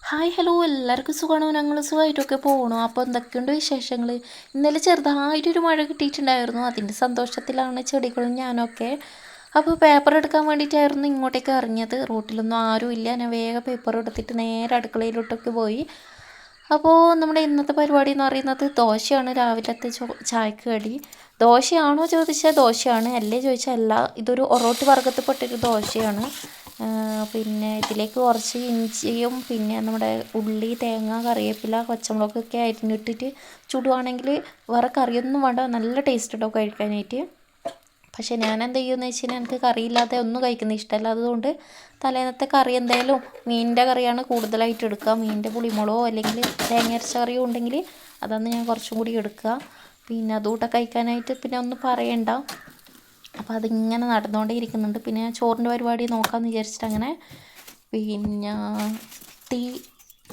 Hi hello എല്ലാവർക്കും സുഖമാണോ? ഞങ്ങൾ സുഖമായിട്ടൊക്കെ പോകണു. അപ്പോൾ എന്തൊക്കെയുണ്ട് വിശേഷങ്ങൾ? ഇന്നലെ ചെറുതായിട്ടൊരു മഴ കിട്ടിയിട്ടുണ്ടായിരുന്നു. അതിൻ്റെ സന്തോഷത്തിലാണ് ചെടികളും ഞാനൊക്കെ. അപ്പോൾ പേപ്പർ എടുക്കാൻ വേണ്ടിയിട്ടായിരുന്നു ഇങ്ങോട്ടേക്ക് ഇറങ്ങിയത്. റൂട്ടിലൊന്നും ആരുമില്ല. ഞാൻ വേഗം പേപ്പർ എടുത്തിട്ട് നേരെ അടുക്കളയിലോട്ടൊക്കെ പോയി. അപ്പോൾ നമ്മുടെ ഇന്നത്തെ പരിപാടി എന്ന് പറയുന്നത് ദോശയാണ്. രാവിലത്തെ ചായക്ക് കടി. ദോശയാണോ ചോദിച്ചാൽ ദോശയാണ്, അല്ലേ ചോദിച്ചാൽ അല്ല. ഇതൊരു ഒറോട്ട് വർഗ്ഗത്തിൽപ്പെട്ടൊരു ദോശയാണ്. പിന്നെ ഇതിലേക്ക് കുറച്ച് ഇഞ്ചിയും പിന്നെ നമ്മുടെ ഉള്ളി, തേങ്ങ, കറിവേപ്പില, പച്ചമുളകൊക്കെ അരിഞ്ഞിട്ടിട്ട് ചുടുവാണെങ്കിൽ വേറെ കറിയൊന്നും വേണ്ട, നല്ല ടേസ്റ്റ് ഉണ്ടാവും കഴിക്കാനായിട്ട്. പക്ഷേ ഞാൻ എന്ത് ചെയ്യുമെന്ന് വെച്ച് കഴിഞ്ഞാൽ എനിക്ക് കറിയില്ലാതെ ഒന്നും കഴിക്കുന്നത് ഇഷ്ടമല്ല. അതുകൊണ്ട് തലേന്നത്തെ കറി എന്തായാലും മീനിൻ്റെ കറിയാണ് കൂടുതലായിട്ട് എടുക്കുക. മീനിൻ്റെ പുളിമുളകോ അല്ലെങ്കിൽ തേങ്ങ അരച്ച കറിയോ ഉണ്ടെങ്കിൽ അതാണ് ഞാൻ കുറച്ചും കൂടി എടുക്കുക. പിന്നെ അതുകൂടെ കഴിക്കാനായിട്ട് പിന്നെ ഒന്നും പറയണ്ട. അപ്പോൾ അതിങ്ങനെ നടന്നുകൊണ്ടേ ഇരിക്കുന്നുണ്ട്. പിന്നെ ചോറിൻ്റെ പരിപാടി നോക്കാമെന്ന് വിചാരിച്ചിട്ട് അങ്ങനെ പിന്നെ തീ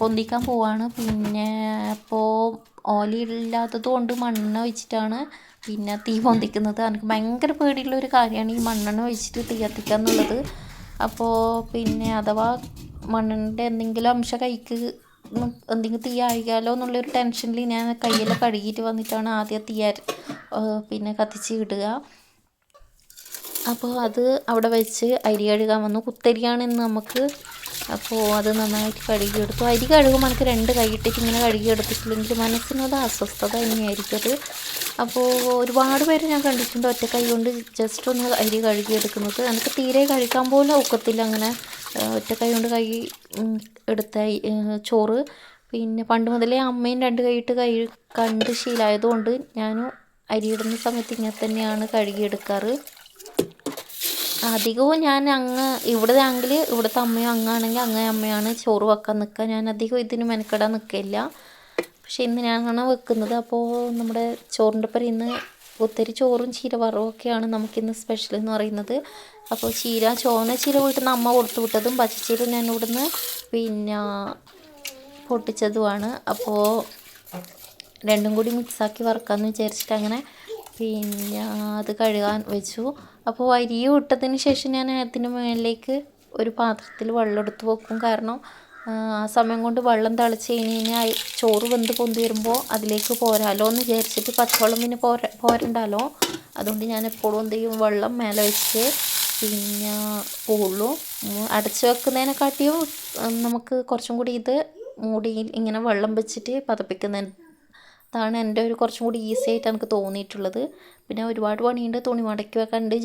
പൊന്തിക്കാൻ പോവാണ്. പിന്നെ അപ്പോൾ ഓലയില്ലാത്തത് കൊണ്ട് മണ്ണെണ്ണ ഒഴിച്ചിട്ടാണ് പിന്നെ തീ പൊന്തിക്കുന്നത്. എനിക്ക് ഭയങ്കര പേടിയുള്ളൊരു കാര്യമാണ് ഈ മണ്ണെണ്ണ ഒഴിച്ചിട്ട് തീ കത്തിക്കുക എന്നുള്ളത്. അപ്പോൾ പിന്നെ അഥവാ മണ്ണിൻ്റെ എന്തെങ്കിലും അംശം കൈക്ക് എന്തെങ്കിലും തീ ആയിക്കാലോ എന്നുള്ളൊരു ടെൻഷനിൽ ഞാൻ കയ്യെല്ലാം കഴുകിയിട്ട് വന്നിട്ടാണ് ആദ്യം തീ പിന്നെ കത്തിച്ച് ഇടുക. അപ്പോൾ അത് അവിടെ വെച്ച് അരി കഴുകാൻ വന്നു. കുത്തരിയാണ് ഇന്ന് നമുക്ക്. അപ്പോൾ അത് നന്നായിട്ട് കഴുകിയെടുത്തു. അരി കഴുകുമ്പോൾ എനിക്ക് 2 കൈയിട്ടിട്ട് ഇങ്ങനെ കഴുകിയെടുത്തിട്ടില്ലെങ്കിൽ മനസ്സിനത് അസ്വസ്ഥത തന്നെയായിരിക്കും അത്. അപ്പോൾ ഒരുപാട് പേര് ഞാൻ കണ്ടിട്ടുണ്ട് ഒറ്റ കൈ കൊണ്ട് ജസ്റ്റ് ഒന്ന് അരി കഴുകിയെടുക്കുന്നത്. എനിക്ക് തീരെ കഴിക്കാൻ പോലും ഒക്കത്തില്ല അങ്ങനെ ഒറ്റ കൈ കൊണ്ട് എടുത്ത ചോറ്. പിന്നെ പണ്ട് മുതലേ അമ്മയും 2 കൈയിട്ട് കണ്ട് ശീലമായതുകൊണ്ട് ഞാനും അരിയിടുന്ന സമയത്ത് ഇങ്ങനെ തന്നെയാണ് കഴുകിയെടുക്കാറ്. അധികവും ഞാൻ ഇവിടെ ആണെങ്കിൽ ഇവിടുത്തെ അമ്മയും അങ്ങാണെങ്കിൽ അങ്ങേ അമ്മയാണ് ചോറ് വെക്കാൻ നിൽക്കുക. ഞാൻ അധികം ഇതിന് മെനക്കെടാൻ നിൽക്കില്ല. പക്ഷേ ഇന്ന് ഞാനാണ് വെക്കുന്നത്. അപ്പോൾ നമ്മുടെ ചോറിൻ്റെ ഒപ്പം ഇന്ന് ഒത്തിരി ചോറും ചീര വറവും ഒക്കെയാണ് നമുക്കിന്ന് സ്പെഷ്യൽ എന്ന് പറയുന്നത്. അപ്പോൾ ചുവന്ന ചീര വീട്ടിൽ നിന്ന് അമ്മ കൊടുത്തു വിട്ടതും പച്ചച്ചീര ഞാൻ ഇവിടുന്ന് പിന്നെ പൊട്ടിച്ചതുമാണ്. അപ്പോൾ രണ്ടും കൂടി മിക്സാക്കി വറുക്കാമെന്ന് വിചാരിച്ചിട്ട് അങ്ങനെ പിന്നെ അത് കഴുകാൻ വെച്ചു. അപ്പോൾ അരിയും ഇട്ടതിന് ശേഷം ഞാൻ അതിന് മുകളിലേക്ക് ഒരു പാത്രത്തിൽ വെള്ളം എടുത്ത് വെക്കും. കാരണം ആ സമയം കൊണ്ട് വെള്ളം തിളച്ച് കഴിഞ്ഞാൽ ചോറ് വെന്ത് പൊന്തി വരുമ്പോൾ അതിലേക്ക് പോരാലോ എന്ന് വിചാരിച്ചിട്ട് പച്ചവെള്ളം പിന്നെ പോരണ്ടല്ലോ. അതുകൊണ്ട് ഞാൻ എപ്പോഴും എന്ത് ചെയ്യും, വെള്ളം മേലെ വെച്ച് പിന്നെ പോവുള്ളൂ. അടച്ച് വെക്കുന്നതിനെക്കാട്ടിയും നമുക്ക് കുറച്ചും കൂടി ഇത് മൂടിയിൽ ഇങ്ങനെ വെള്ളം വെച്ചിട്ട് പതപ്പിക്കുന്നതാണ് എൻ്റെ ഒരു കുറച്ചും കൂടി ഈസി ആയിട്ട് എനിക്ക് തോന്നിയിട്ടുള്ളത്. പിന്നെ ഒരുപാട് പണിയുണ്ട്. തുണി മടക്കി വെക്കാനുണ്ട്,